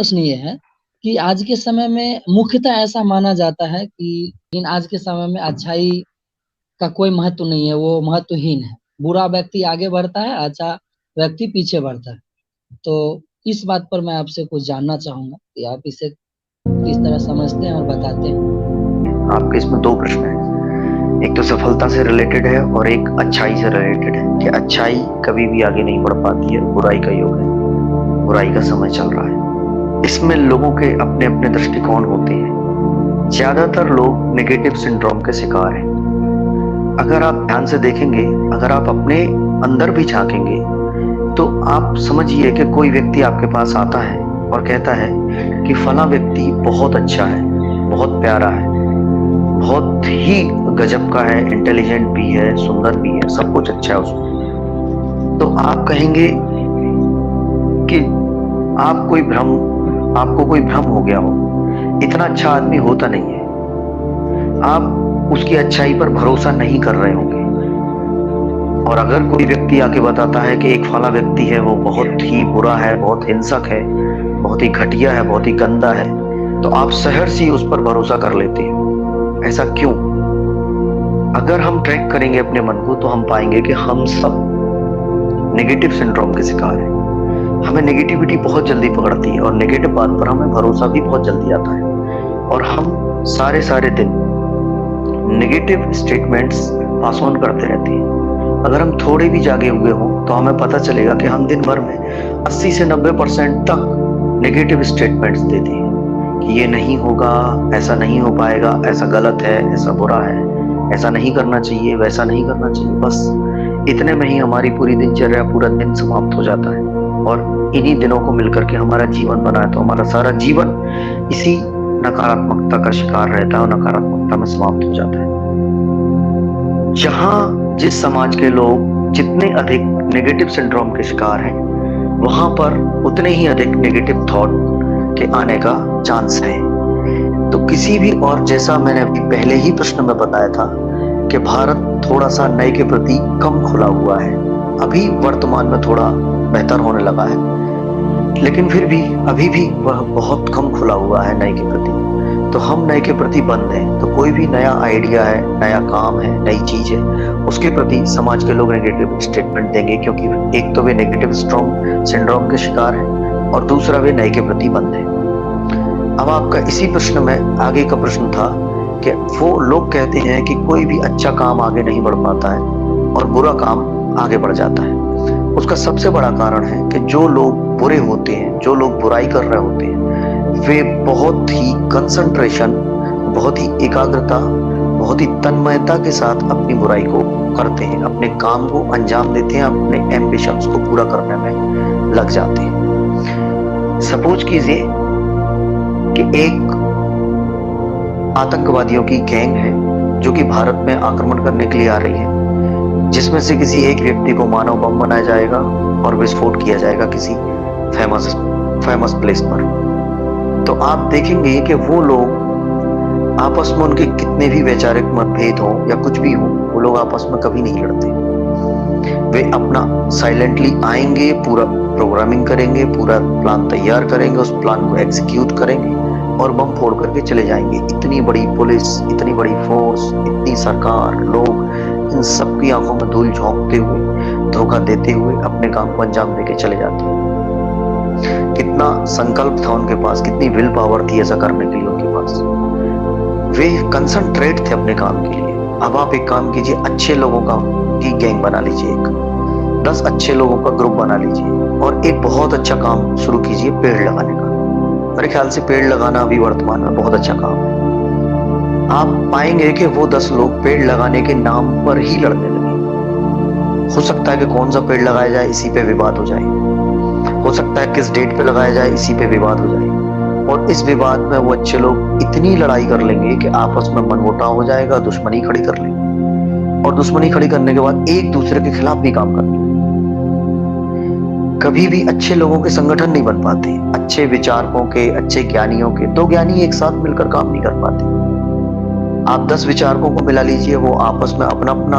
प्रश्न ये है कि आज के समय में मुख्यतः ऐसा माना जाता है कि आज के समय में अच्छाई का कोई महत्व नहीं है, वो महत्वहीन है। बुरा व्यक्ति आगे बढ़ता है, अच्छा व्यक्ति पीछे बढ़ता है। तो इस बात पर मैं आपसे कुछ जानना चाहूंगा कि आप इसे किस तरह समझते हैं और बताते हैं। आपके इसमें दो प्रश्न हैं। एक तो सफलता से रिलेटेड है और एक अच्छाई से रिलेटेड है कि अच्छाई कभी भी आगे नहीं बढ़ पाती है, बुराई का युग है, बुराई का समय चल रहा है। इसमें लोगों के अपने अपने दृष्टिकोण होते हैं। ज्यादातर लोग नेगेटिव सिंड्रोम के शिकार हैं। अगर आप ध्यान से देखेंगे, अगर आप अपने अंदर भी झांकेंगे, तो आप समझिए कि कोई व्यक्ति आपके पास आता है और कहता है कि फला व्यक्ति बहुत अच्छा है, बहुत प्यारा है, बहुत ही गजब का है, इंटेलिजेंट भी है, सुंदर भी है, सब कुछ अच्छा है उसमें। तो आप कहेंगे कि आपको कोई भ्रम हो गया हो, इतना अच्छा आदमी होता नहीं है। आप उसकी अच्छाई पर भरोसा नहीं कर रहे होंगे। और अगर कोई व्यक्ति आके बताता है कि एक फला व्यक्ति है, वो बहुत ही बुरा है, बहुत हिंसक है, बहुत ही घटिया है, बहुत ही गंदा है, तो आप सहर्ष ही उस पर भरोसा कर लेते हैं। ऐसा क्यों? अगर हम ट्रैक करेंगे अपने मन को, तो हम पाएंगे कि हम सब नेगेटिव सिंड्रोम के शिकार हैं। हमें नेगेटिविटी बहुत जल्दी पकड़ती है और नेगेटिव बात पर हमें भरोसा भी बहुत जल्दी आता है, और हम सारे दिन नेगेटिव स्टेटमेंट्स पास ऑन करते रहते हैं। अगर हम थोड़े भी जागे हुए हों, तो हमें पता चलेगा कि हम दिन भर में 80 से 90% तक नेगेटिव स्टेटमेंट्स देते हैं कि ये नहीं होगा, ऐसा नहीं हो पाएगा, ऐसा गलत है, ऐसा बुरा है, ऐसा नहीं करना चाहिए, वैसा नहीं करना चाहिए। बस इतने में ही हमारी पूरी दिनचर्या, पूरा दिन समाप्त हो जाता है, और इन्हीं दिनों को मिलकर के हमारा जीवन बना है। तो हमारा सारा जीवन इसी नकारात्मकता का शिकार रहता है और नकारात्मकता में समाप्त हो जाता है। जहां जिस समाज के लोग जितने अधिक नेगेटिव सिंड्रोम के शिकार हैं, वहां पर उतने ही अधिक नेगेटिव थॉट के आने का चांस है। तो किसी भी, और जैसा मैंने अभी पहले ही प्रश्न में बताया था कि भारत थोड़ा सा नए के प्रति कम खुला हुआ है। अभी वर्तमान में थोड़ा बेहतर होने लगा है, लेकिन फिर भी अभी भी वह बहुत कम खुला हुआ है नए के प्रति। तो हम नए के प्रति बंद हैं। तो कोई भी नया आइडिया है, नया काम है, नई चीज है, उसके प्रति समाज के लोग नेगेटिव स्टेटमेंट देंगे, क्योंकि एक तो वे नेगेटिव सिंड्रोम के शिकार हैं और दूसरा वे नए के प्रति बंद है। अब आपका इसी प्रश्न में आगे का प्रश्न था कि वो लोग कहते हैं कि कोई भी अच्छा काम आगे नहीं बढ़ पाता है और बुरा काम आगे बढ़ जाता है। उसका सबसे बड़ा कारण है कि जो लोग बुरे होते हैं, जो लोग बुराई कर रहे होते हैं, वे बहुत ही कंसंट्रेशन, बहुत ही एकाग्रता, बहुत ही तन्मयता के साथ अपनी बुराई को करते हैं, अपने काम को अंजाम देते हैं, अपने एम्बिशंस को पूरा करने में लग जाते हैं। सपोज कीजिए कि एक आतंकवादियों की गैंग है जो कि भारत में आक्रमण करने के लिए आ रही है, जिसमें से किसी एक व्यक्ति को मानव बम बनाया जाएगा और विस्फोट किया जाएगा किसी फेमस प्लेस पर। तो आप देखेंगे कि वो लोग आपस में, उनके कितने भी वैचारिक मतभेद हो या कुछ भी हो, वो लोग आपस में कभी नहीं लड़ते। वे अपना साइलेंटली आएंगे, पूरा प्रोग्रामिंग करेंगे, पूरा प्लान तैयार करेंगे, उस प्लान को एग्जीक्यूट करेंगे और बम फोड़ करके चले जाएंगे। इतनी बड़ी पुलिस, इतनी बड़ी फोर्स, इतनी सरकार, लोग, इन सबकी आंखों में धूल झोंकते हुए, धोखा देते हुए अपने काम को अंजाम देके चले जाते हैं। कितना संकल्प था उनके पास, कितनी विल पावर थी ऐसा करने के लिए उनके पास। वे कंसंट्रेट थे अपने काम के लिए। अब आप एक काम कीजिए, अच्छे लोगों का की गैंग बना लीजिए, 10 अच्छे लोगों का ग्रुप बना लीजिए और एक बहुत अच्छा काम शुरू कीजिए, पेड़ लगाने का। मेरे ख्याल से पेड़ लगाना अभी वर्तमान में बहुत अच्छा काम है। आप पाएंगे कि वो 10 लोग पेड़ लगाने के नाम पर ही लड़ने लगे। हो सकता है कि कौन सा पेड़ लगाया जाए, इसी पे विवाद हो जाए। हो सकता है किस डेट पे लगाया जाए, इसी पे विवाद हो जाए। और इस विवाद में वो अच्छे लोग इतनी लड़ाई कर लेंगे कि आपस में मनमुटाव हो जाएगा, दुश्मनी खड़ी कर लेंगे, और दुश्मनी खड़ी करने के बाद एक दूसरे के खिलाफ भी काम करते हैं। कभी भी अच्छे लोगों के संगठन नहीं बन पाते, अच्छे विचारकों के, अच्छे ज्ञानियों के। 2 ज्ञानी एक साथ मिलकर काम नहीं कर पाते। आप 10 विचारकों को मिला लीजिए, वो आपस में अपना अपना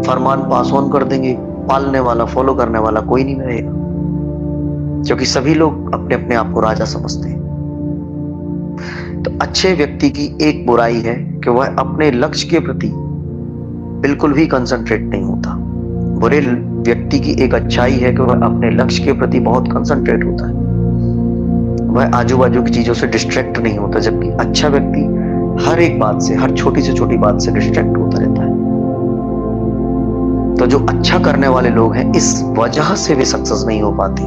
फरमान पास ऑन कर देंगे, पालने वाला, फॉलो करने वाला कोई नहीं रहेगा। क्योंकि सभी लोग अपने अपने आप को राजा समझते हैं। तो अच्छे व्यक्ति की एक बुराई है कि वह अपने लक्ष्य के प्रति बिल्कुल भी कंसंट्रेट नहीं होता। बुरे व्यक्ति की एक अच्छाई है कि वह अपने लक्ष्य के प्रति बहुत कंसंट्रेट होता है, वह आजू बाजू की चीजों से डिस्ट्रैक्ट नहीं होता। जबकि अच्छा व्यक्ति हर एक बात से, हर छोटी से छोटी बात से डिस्ट्रैक्ट होता रहता है। तो जो अच्छा करने वाले लोग हैं, इस वजह से वे सक्सेस नहीं हो पाते,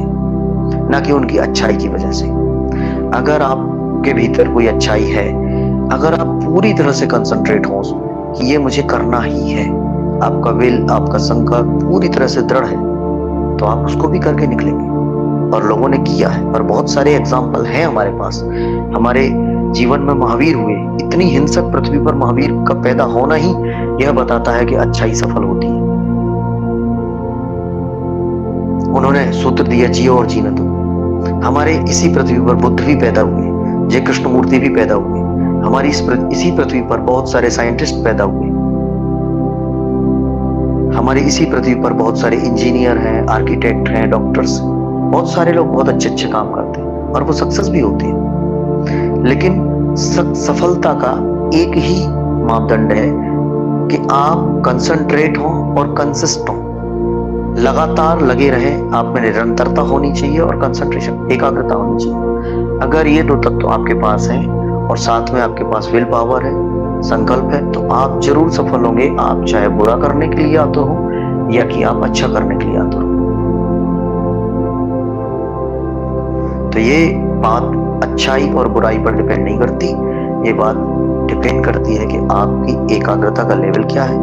ना कि उनकी अच्छाई की वजह से। अगर आपके भीतर कोई अच्छाई है, अगर आप पूरी तरह से कंसंट्रेट हो कि ये मुझे करना ही है, आपका विल, आपका संकल्प पूरी तरह से दृढ़ है, तो आप उसको भी करके निकलेंगे। और लोगों ने किया है, और बहुत सारे एग्जाम्पल हैं हमारे पास। हमारे जीवन में महावीर हुए। इतनी हिंसक पृथ्वी पर महावीर का पैदा होना ही यह बताता है कि अच्छाई सफल होती है। उन्होंने सूत्र दिया, जियो और जीने दो। हमारे इसी पृथ्वी पर बुद्ध भी पैदा हुए, जय कृष्ण मूर्ति भी पैदा हुए। हमारी इसी पृथ्वी पर बहुत सारे साइंटिस्ट पैदा हुए। हमारी इसी पृथ्वी पर बहुत सारे इंजीनियर हैं, आर्किटेक्ट हैं, डॉक्टर्स, बहुत सारे लोग बहुत अच्छे अच्छे काम करते हैं और वो सक्सेस भी होते हैं। लेकिन सफलता का एक ही मापदंड है कि आप कंसंट्रेट हो और कंसिस्ट हो, लगातार लगे रहें। आप में निरंतरता होनी चाहिए और कंसंट्रेशन, एकाग्रता होनी चाहिए। अगर ये दो तत्व आपके पास हैं और साथ में आपके पास विल पावर है, संकल्प है, तो आप जरूर सफल होंगे। आप चाहे बुरा करने के लिए आते हो या कि आप अच्छा करने के लिए आते हो। तो ये बात अच्छाई और बुराई पर डिपेंड नहीं करती, ये बात डिपेंड करती है कि आपकी एकाग्रता का लेवल क्या है,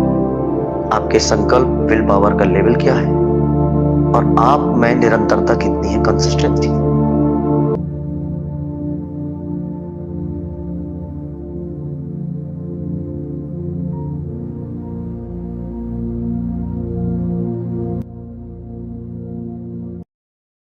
आपके संकल्प, विल पावर का लेवल क्या है, और आप में निरंतरता कितनी है, कंसिस्टेंसी।